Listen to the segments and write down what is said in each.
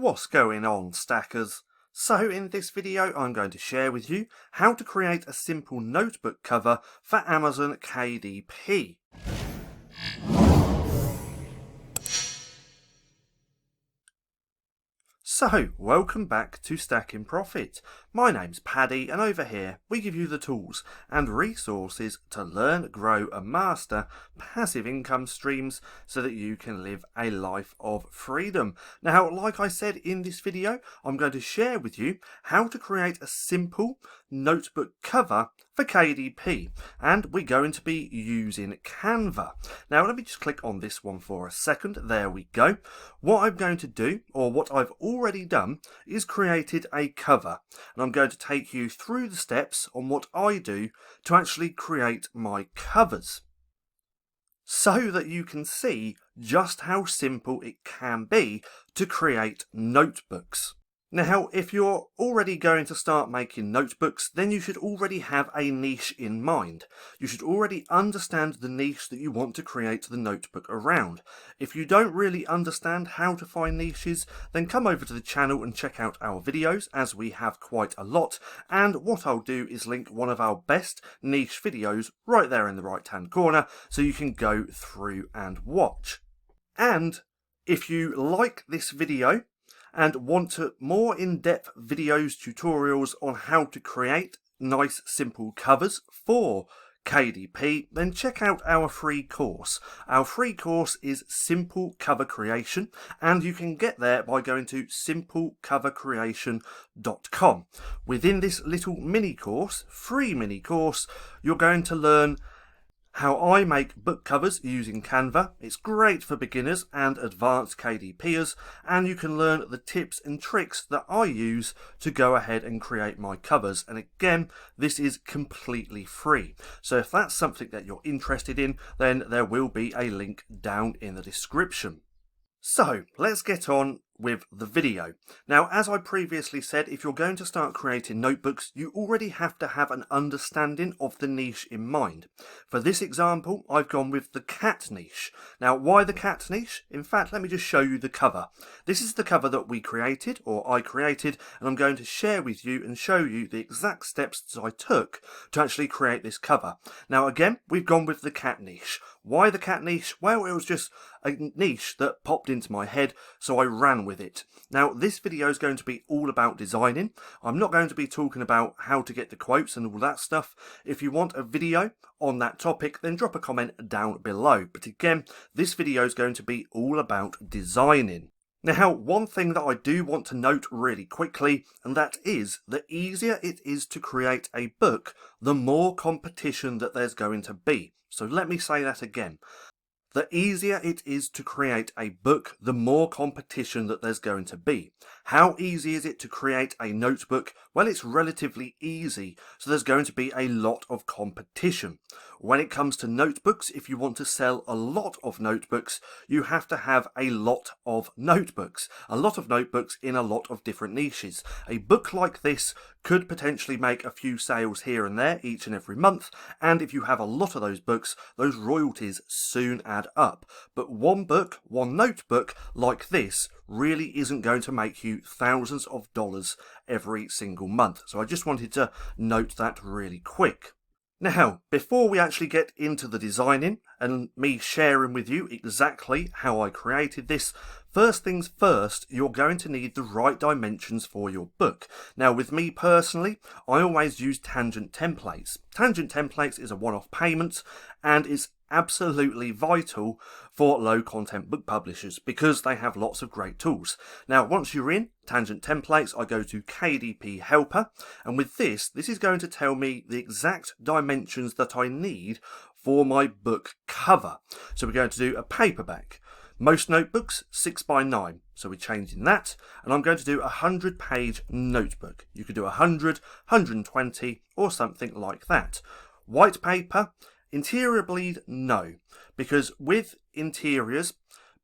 What's going on, stackers? So in this video I'm going to share with you how to create a simple notebook cover for Amazon KDP. So, welcome back to Stacking Profit. My name's Paddy, and over here we give you the tools and resources to learn, grow and master passive income streams so that you can live a life of freedom. Now, like I said in this video, I'm going to share with you how to create a simple notebook cover for KDP, and we're going to be using Canva. Now, let me just click on this one for a second. There we go. What I'm going to do, or what I've already done, is created a cover, and I'm going to take you through the steps on what I do to actually create my covers, so that you can see just how simple it can be to create notebooks. Now, if you're already going to start making notebooks, then you should already have a niche in mind. You should already understand the niche that you want to create the notebook around. If you don't really understand how to find niches, then come over to the channel and check out our videos, as we have quite a lot. And what I'll do is link one of our best niche videos right there in the right hand corner, so you can go through and watch. And if you like this video, and want more in-depth videos, tutorials on how to create nice simple covers for KDP, then check out our free course. Our free course is Simple Cover Creation, and you can get there by going to simplecovercreation.com. Within this little mini course, free mini course, you're going to learn how I make book covers using Canva. It's great for beginners and advanced KDPers, and you can learn the tips and tricks that I use to go ahead and create my covers. And again, this is completely free. So if that's something that you're interested in, then there will be a link down in the description. So let's get on with the video. Now, as I previously said, if you're going to start creating notebooks, you already have to have an understanding of the niche in mind. For this example, I've gone with the cat niche. Now, why the cat niche? In fact, let me just show you the cover. This is the cover that we created, or I created, and I'm going to share with you and show you the exact steps that I took to actually create this cover. Now, again, we've gone with the cat niche. Why the cat niche? Well, it was just a niche that popped into my head, so I ran with it. Now, this video is going to be all about designing. I'm not going to be talking about how to get the quotes and all that stuff. If you want a video on that topic, then drop a comment down below. But again, this video is going to be all about designing. Now, one thing that I do want to note really quickly, and that is the easier it is to create a book, the more competition that there's going to be. So let me say that again. The easier it is to create a book, the more competition that there's going to be. How easy is it to create a notebook? Well, it's relatively easy, so there's going to be a lot of competition. When it comes to notebooks, if you want to sell a lot of notebooks, you have to have a lot of notebooks. A lot of notebooks in a lot of different niches. A book like this could potentially make a few sales here and there each and every month, and if you have a lot of those books, those royalties soon add up. But one book, one notebook like this really isn't going to make you thousands of dollars every single month. So I just wanted to note that really quick. Now, before we actually get into the designing and me sharing with you exactly how I created this, first things first, you're going to need the right dimensions for your book. Now, with me personally, I always use tangent templates. Tangent templates is a one-off payment, and is absolutely vital for low content book publishers because they have lots of great tools. Now, once you're in tangent templates, I go to KDP Helper, and with this is going to tell me the exact dimensions that I need for my book cover. So we're going to do a paperback. Most notebooks 6x9, so we're changing that, and I'm going to do a 100-page notebook. You could do 100, 120, or something like that. White paper. Interior bleed, no, because with interiors,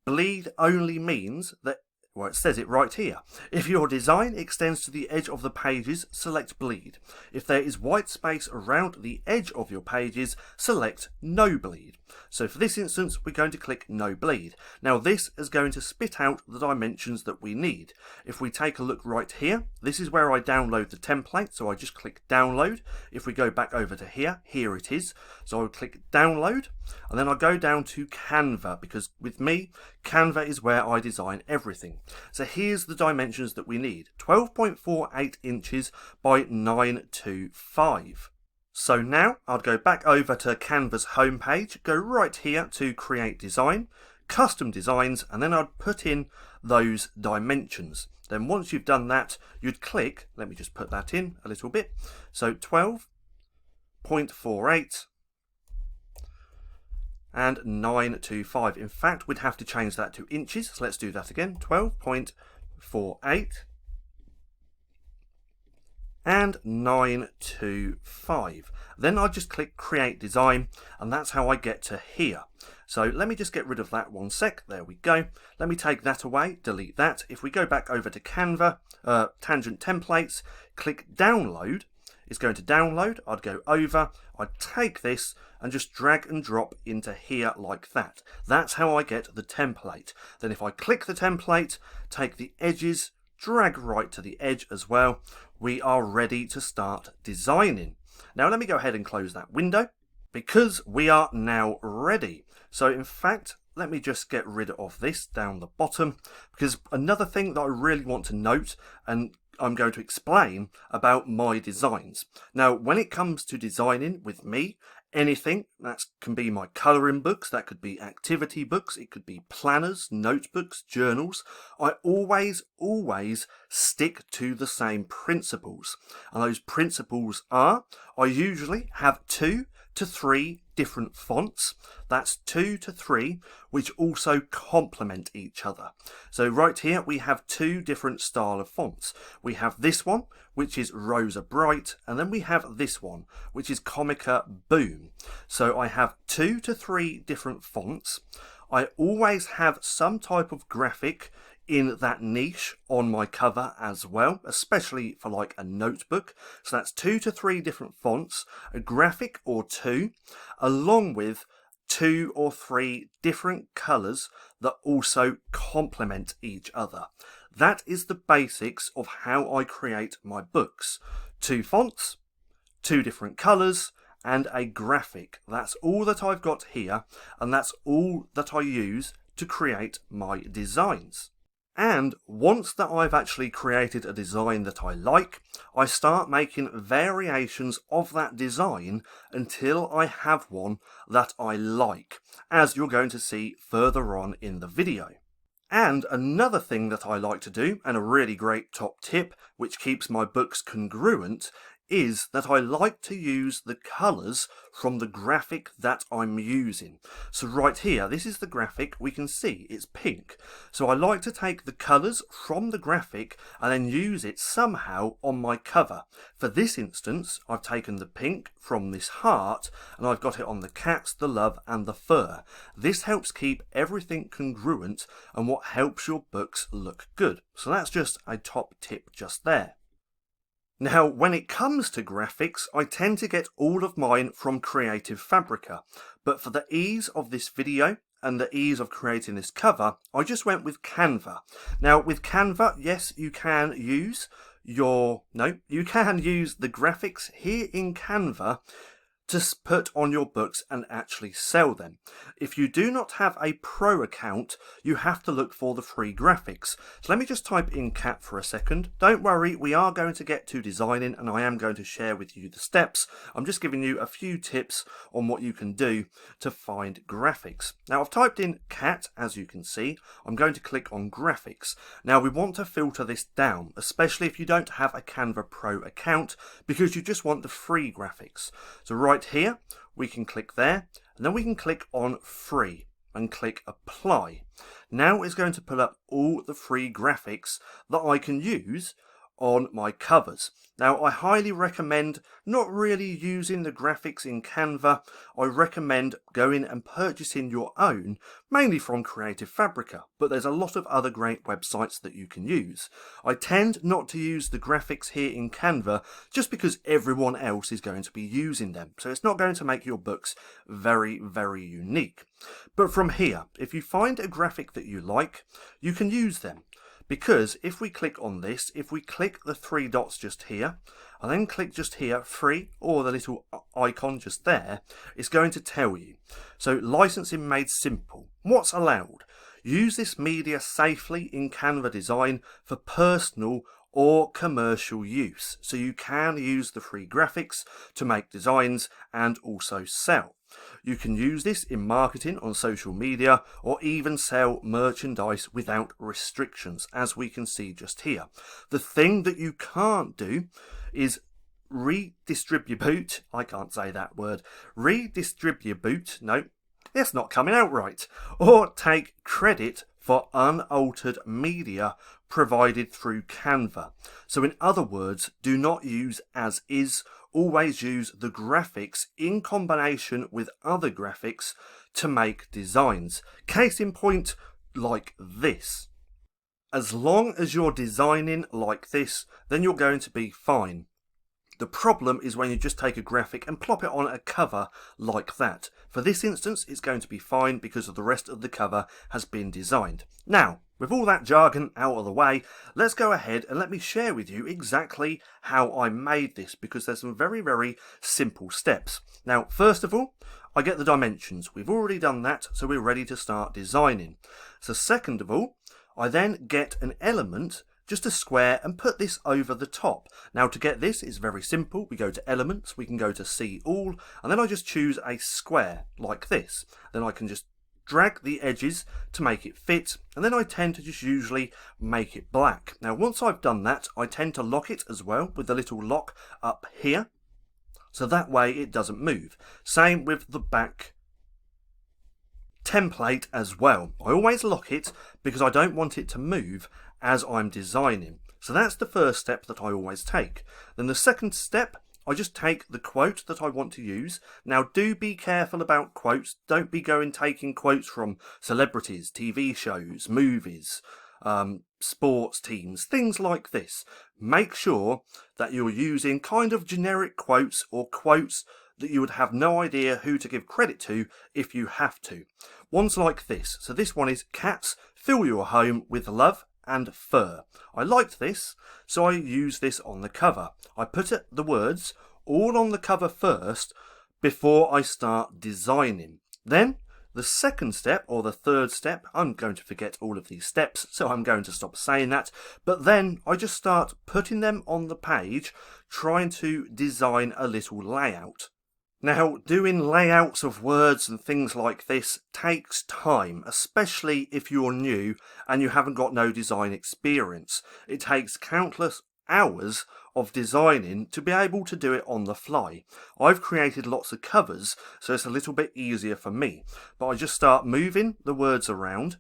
bleed only means that Well, it says it right here. If your design extends to the edge of the pages, select bleed. If there is white space around the edge of your pages, select no bleed. So for this instance, we're going to click no bleed. Now this is going to spit out the dimensions that we need. If we take a look right here, this is where I download the template. So I just click download. If we go back over to here, here it is. So I'll click download and then I'll go down to Canva, because with me, Canva is where I design everything. So here's the dimensions that we need. 12.48 inches by 925. So now I'll go back over to Canva's homepage, go right here to create design, custom designs, and then I'd put in those dimensions. Then once you've done that, you'd click, let me just put that in a little bit. So 12.48 and 925. In fact, we'd have to change that to inches. So let's do that again. 12.48 and 925. Then I just click create design, and that's how I get to here. So let me just get rid of that one sec. There we go. Let me take that away, delete that. If we go back over to Canva, tangent templates, click download. It's going to download. I'd go over, I'd take this and just drag and drop into here like that. That's how I get the template. Then if I click the template, take the edges, drag right to the edge as well, we are ready to start designing. Now let me go ahead and close that window, because we are now ready. So in fact, let me just get rid of this down the bottom, because another thing that I really want to note, and I'm going to explain about my designs. Now, when it comes to designing with me, anything that can be my colouring books, that could be activity books, it could be planners, notebooks, journals, I always stick to the same principles. And those principles are, I usually have 2 to 3 different fonts. That's 2 to 3, which also complement each other. So right here we have 2 different style of fonts. We have this one, which is Rosa Bright, and then we have this one, which is Comica Boom. So I have 2 to 3 different fonts. I always have some type of graphic in that niche on my cover as well, especially for like a notebook. So that's 2 to 3 different fonts, a graphic or 2, along with 2 or 3 different colours that also complement each other. That is the basics of how I create my books. 2 fonts, 2 different colours, and a graphic. That's all that I've got here, and that's all that I use to create my designs. And once that I've actually created a design that I like, I start making variations of that design until I have one that I like, as you're going to see further on in the video. And another thing that I like to do, and a really great top tip, which keeps my books congruent, is that I like to use the colours from the graphic that I'm using. So right here, this is the graphic, we can see it's pink. So I like to take the colours from the graphic and then use it somehow on my cover. For this instance, I've taken the pink from this heart and I've got it on the cats, the love and the fur. This helps keep everything congruent and what helps your books look good. So that's just a top tip just there. Now, when it comes to graphics, I tend to get all of mine from Creative Fabrica, but for the ease of this video and the ease of creating this cover, I just went with Canva. Now, with Canva, yes, you can use the graphics here in Canva to put on your books and actually sell them. If you do not have a pro account, you have to look for the free graphics. So let me just type in cat for a second. Don't worry, we are going to get to designing and I am going to share with you the steps. I'm just giving you a few tips on what you can do to find graphics. Now I've typed in cat, as you can see. I'm going to click on graphics. Now we want to filter this down, especially if you don't have a Canva Pro account, because you just want the free graphics. So right here, we can click there, and then we can click on free and click apply. Now it's going to pull up all the free graphics that I can use on my covers. Now, I highly recommend not really using the graphics in Canva. I recommend going and purchasing your own, mainly from Creative Fabrica, but there's a lot of other great websites that you can use. I tend not to use the graphics here in Canva just because everyone else is going to be using them, so it's not going to make your books very, very unique. But from here, if you find a graphic that you like, you can use them. Because if we click on this, if we click the three dots just here, and then click just here, free, or the little icon just there, it's going to tell you. So licensing made simple. What's allowed? Use this media safely in Canva design for personal or commercial use. So you can use the free graphics to make designs and also sell. You can use this in marketing on social media or even sell merchandise without restrictions, as we can see just here. The thing that you can't do is redistribute, I can't say that word, redistribute, no, it's not coming out right, or take credit for unaltered media provided through Canva. So in other words, do not use as is. Always use the graphics in combination with other graphics to make designs. Case in point, like this. As long as you're designing like this, then you're going to be fine. The problem is when you just take a graphic and plop it on a cover like that. For this instance, it's going to be fine because the rest of the cover has been designed. Now, with all that jargon out of the way, let's go ahead and let me share with you exactly how I made this, because there's some very, very simple steps. Now, first of all, I get the dimensions. We've already done that, so we're ready to start designing. So second of all, I then get an element, just a square, and put this over the top. Now to get this is very simple. We go to elements, we can go to see all, and then I just choose a square like this. Then I can just drag the edges to make it fit, and then I tend to just usually make it black. Now once I've done that, I tend to lock it as well with the little lock up here, so that way it doesn't move. Same with the back template as well. I always lock it because I don't want it to move as I'm designing. So that's the first step that I always take. Then the second step, I just take the quote that I want to use. Now do be careful about quotes. Don't be taking quotes from celebrities, TV shows, movies, sports teams, things like this. Make sure that you're using kind of generic quotes or quotes that you would have no idea who to give credit to if you have to. Ones like this. So this one is cats fill your home with love and fur. I liked this, so I use this on the cover. I put the words all on the cover first before I start designing. Then the second step, or the third step, I'm going to forget all of these steps, so I'm going to stop saying that, but then I just start putting them on the page, trying to design a little layout. Now, doing layouts of words and things like this takes time, especially if you're new and you haven't got no design experience. It takes countless hours of designing to be able to do it on the fly. I've created lots of covers, so it's a little bit easier for me, but I just start moving the words around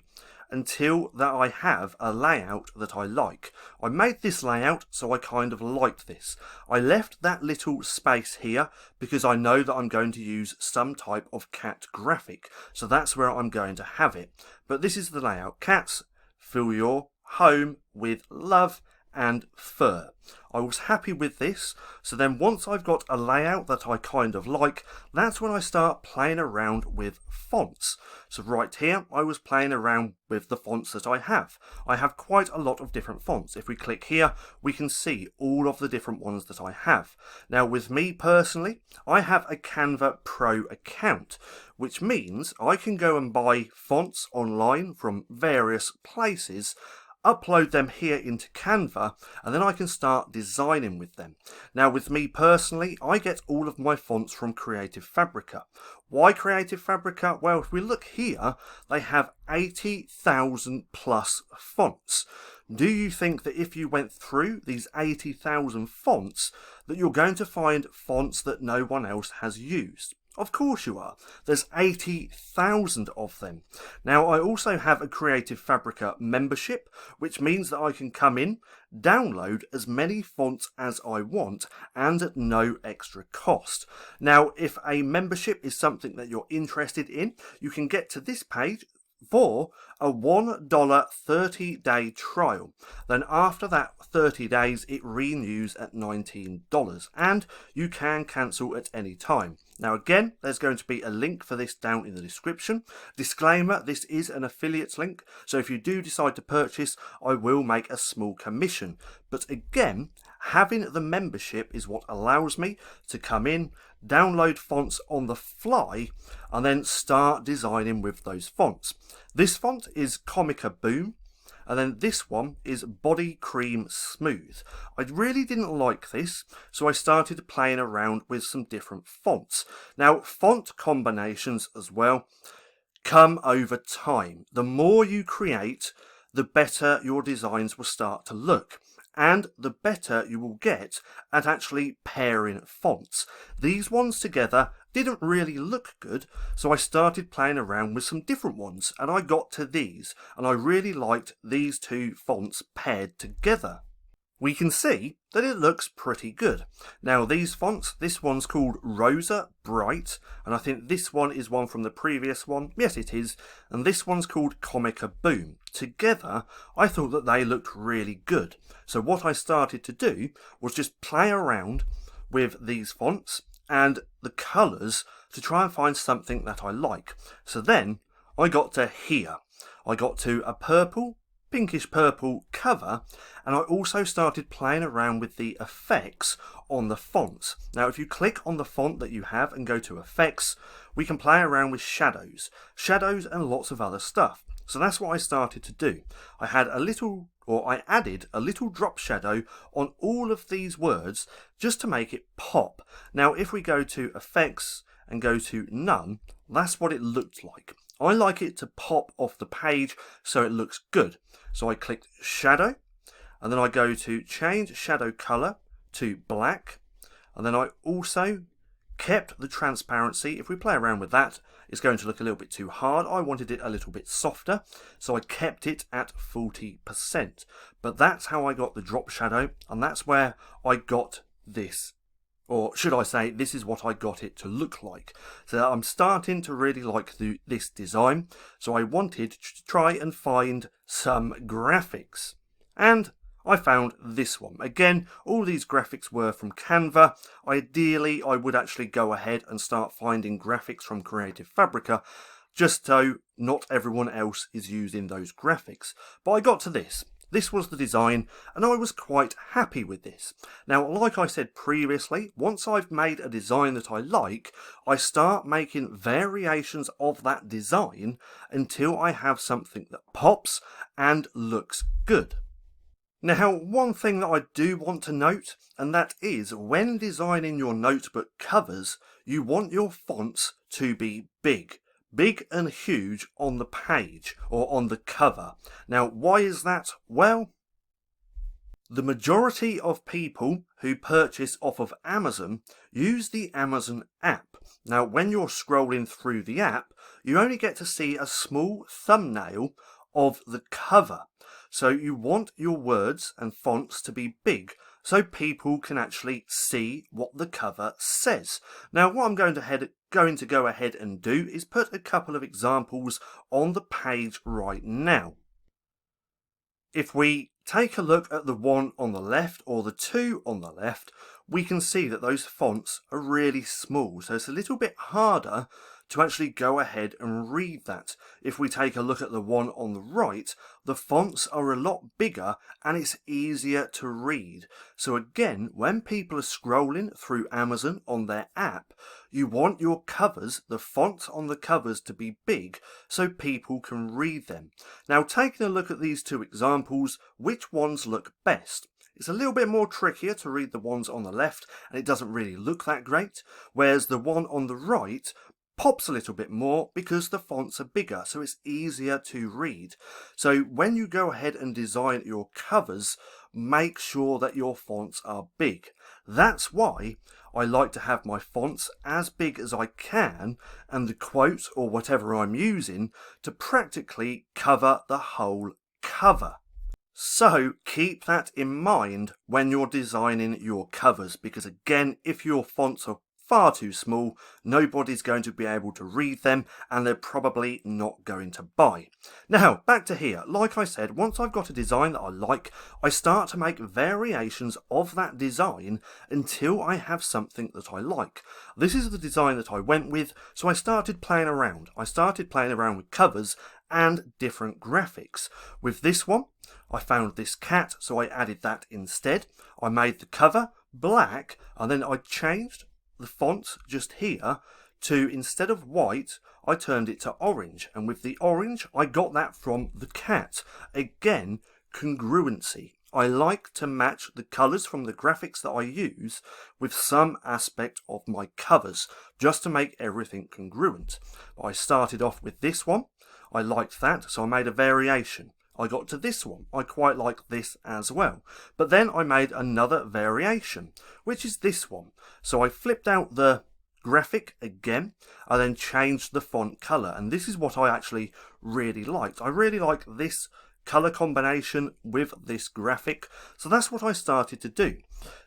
until that I have a layout that I like. I made this layout, so I kind of liked this. I left that little space here because I know that I'm going to use some type of cat graphic, so that's where I'm going to have it. But this is the layout. Cats fill your home with love and fur. I was happy with this, so then once I've got a layout that I kind of like, that's when I start playing around with fonts. So right here, I was playing around with the fonts that I have. I have quite a lot of different fonts. If we click here, we can see all of the different ones that I have. Now with me personally, I have a Canva Pro account, which means I can go and buy fonts online from various places, upload them here into Canva, and then I can start designing with them. Now with me personally, I get all of my fonts from Creative Fabrica. Why Creative Fabrica? Well, if we look here, they have 80,000 plus fonts. Do you think that if you went through these 80,000 fonts, that you're going to find fonts that no one else has used? Of course you are. There's 80,000 of them. Now, I also have a Creative Fabrica membership, which means that I can come in, download as many fonts as I want, and at no extra cost. Now, if a membership is something that you're interested in, you can get to this page for a $1 30-day trial. Then after that 30 days it renews at $19 and you can cancel at any time. Now again, there's going to be a link for this down in the description. Disclaimer, this is an affiliate link, so if you do decide to purchase, I will make a small commission. But again, having the membership is what allows me to come in, download fonts on the fly, and then start designing with those fonts. This font is Comica Boom, and then this one is Body Cream Smooth. I really didn't like this, so I started playing around with some different fonts. Now, font combinations as well come over time. The more you create, the better your designs will start to look, and the better you will get at actually pairing fonts. These ones together didn't really look good, so I started playing around with some different ones, and I got to these, and I really liked these two fonts paired together. We can see that it looks pretty good. Now these fonts, this one's called Rosa Bright, and I think this one is one from the previous one. Yes, it is. And this one's called Comica Boom. Together, I thought that they looked really good. So what I started to do was just play around with these fonts and the colours to try and find something that I like. So then I got to here. I got to a purple, pinkish purple cover, and I also started playing around with the effects on the fonts. Now if you click on the font that you have and go to effects, we can play around with shadows and lots of other stuff. So that's what I started to do. I added a little drop shadow on all of these words just to make it pop. Now if we go to effects and go to none, that's what it looked like. I like it to pop off the page so it looks good. So I clicked shadow, and then I go to change shadow color to black, and then I also kept the transparency. If we play around with that, it's going to look a little bit too hard. I wanted it a little bit softer, so I kept it at 40%. But that's how I got the drop shadow, and that's where I got this. Or should I say, this is what I got it to look like. So I'm starting to really like this design. So I wanted to try and find some graphics. And I found this one. Again, all these graphics were from Canva. Ideally, I would actually go ahead and start finding graphics from Creative Fabrica, just so not everyone else is using those graphics. But I got to this. This was the design, and I was quite happy with this. Now, like I said previously, once I've made a design that I like, I start making variations of that design until I have something that pops and looks good. Now, one thing that I do want to note, and that is when designing your notebook covers, you want your fonts to be big and huge on the page or on the cover. Now, why is that? Well, the majority of people who purchase off of Amazon use the Amazon app. Now, when you're scrolling through the app, you only get to see a small thumbnail of the cover. So you want your words and fonts to be big so people can actually see what the cover says. Now, what I'm going to go ahead and do is put a couple of examples on the page right now. If we take a look at the one on the left or the two on the left, we can see that those fonts are really small. So it's a little bit harder to actually go ahead and read that. If we take a look at the one on the right, the fonts are a lot bigger and it's easier to read. So again, when people are scrolling through Amazon on their app, you want your covers, the fonts on the covers, to be big so people can read them. Now, taking a look at these two examples, which ones look best? It's a little bit more trickier to read the ones on the left, and it doesn't really look that great, whereas the one on the right pops a little bit more because the fonts are bigger, so it's easier to read. So when you go ahead and design your covers, make sure that your fonts are big. That's why I like to have my fonts as big as I can and the quote or whatever I'm using to practically cover the whole cover. So keep that in mind when you're designing your covers, because again, if your fonts are far too small, nobody's going to be able to read them and they're probably not going to buy. Now back to here. Like I said, once I've got a design that I like, I start to make variations of that design until I have something that I like. This is the design that I went with, so I started playing around. I started playing around with covers and different graphics. With this one, I found this cat, so I added that instead. I made the cover black and then I changed the font just here to, instead of white, I turned it to orange, and with the orange I got that from the cat. Again, congruency. I like to match the colours from the graphics that I use with some aspect of my covers, just to make everything congruent. I started off with this one. I liked that, so I made a variation. I got to this one. I quite like this as well. But then I made another variation, which is this one. So I flipped out the graphic again, and then changed the font colour. And this is what I actually really liked. I really like this colour combination with this graphic. So that's what I started to do.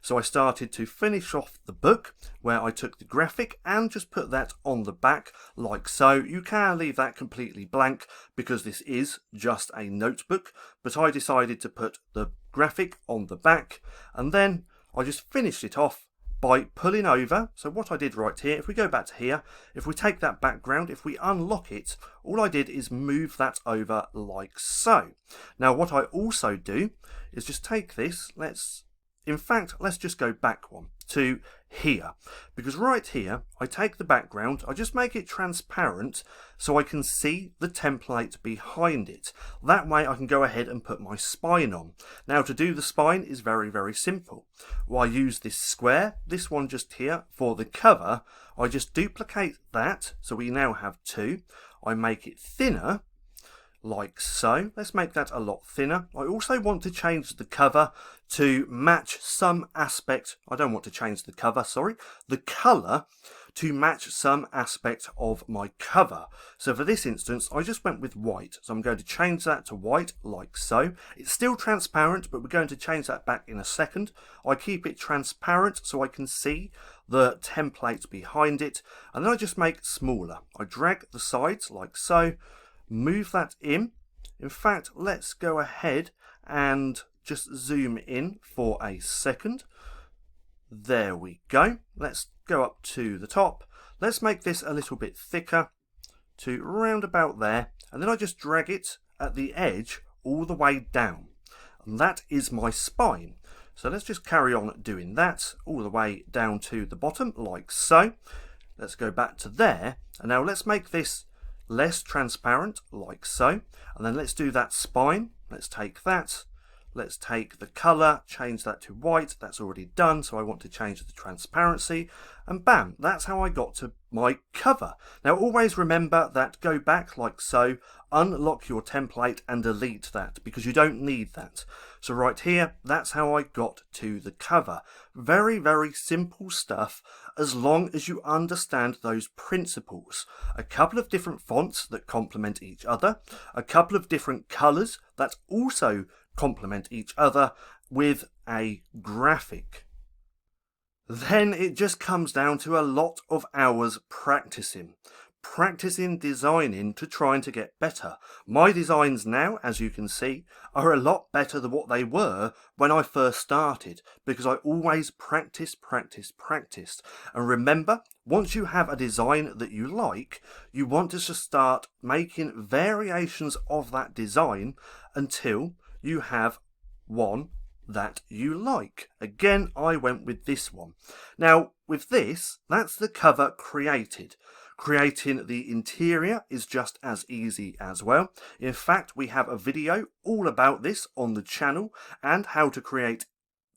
So I started to finish off the book where I took the graphic and just put that on the back like so. You can leave that completely blank because this is just a notebook, but I decided to put the graphic on the back, and then I just finished it off by pulling over. So what I did right here, if we go back to here, if we take that background, if we unlock it, all I did is move that over like so. Now what I also do is just take this, let's just go back one to here, because right here I take the background, I just make it transparent so I can see the template behind it. That way I can go ahead and put my spine on. Now to do the spine is very, very simple. Well, I use this square, this one just here for the cover. I just duplicate that, so we now have two. I make it thinner like so. Let's make that a lot thinner. I also want to change the cover to match some aspect. I don't want to change the cover, sorry. The colour to match some aspect of my cover. So for this instance, I just went with white. So I'm going to change that to white like so. It's still transparent, but we're going to change that back in a second. I keep it transparent so I can see the template behind it. And then I just make it smaller. I drag the sides like so. Move that in. In fact, let's go ahead and just zoom in for a second. There we go. Let's go up to the top. Let's make this a little bit thicker to round about there. And then I just drag it at the edge all the way down. And that is my spine. So let's just carry on doing that all the way down to the bottom like so. Let's go back to there. And now let's make this less transparent like so, and then let's do that spine. Let's take that, let's take the color, change that to white. That's already done, so I want to change the transparency, and bam, that's how I got to my cover. Now always remember that go back like so, unlock your template and delete that because you don't need that. So right here, that's how I got to the cover. Very, very simple stuff as long as you understand those principles. A couple of different fonts that complement each other, a couple of different colors that also complement each other with a graphic. Then it just comes down to a lot of hours practicing designing to trying to get better. My designs now, as you can see, are a lot better than what they were when I first started, because I always practiced. And remember, once you have a design that you like, you want to just start making variations of that design until you have one that you like. Again, I went with this one. Now, with this, that's the cover created. Creating the interior is just as easy as well. In fact, we have a video all about this on the channel and how to create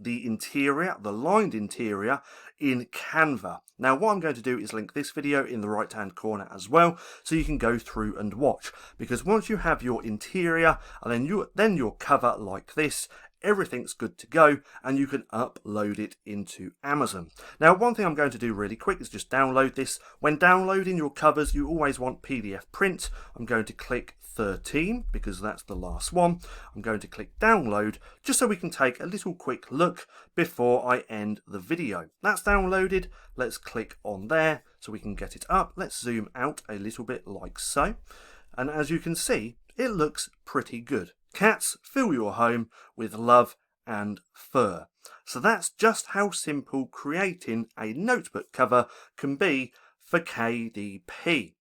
the interior, the lined interior in Canva. Now what I'm going to do is link this video in the right hand corner as well, so you can go through and watch, because once you have your interior and then your cover like this, everything's good to go and you can upload it into Amazon. Now one thing I'm going to do really quick is just download this. When downloading your covers, you always want PDF print. I'm going to click 13 because that's the last one. I'm going to click download just so we can take a little quick look before I end the video. That's downloaded. Let's click on there so we can get it up. Let's zoom out a little bit like so. And as you can see, it looks pretty good. Cats, fill your home with love and fur. So that's just how simple creating a notebook cover can be for KDP.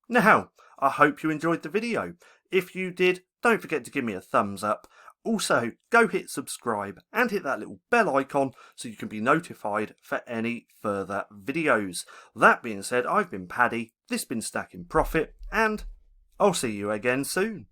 Now, I hope you enjoyed the video. If you did, don't forget to give me a thumbs up. Also, go hit subscribe and hit that little bell icon so you can be notified for any further videos. That being said, I've been Paddy, this has been Stacking Profit, and I'll see you again soon.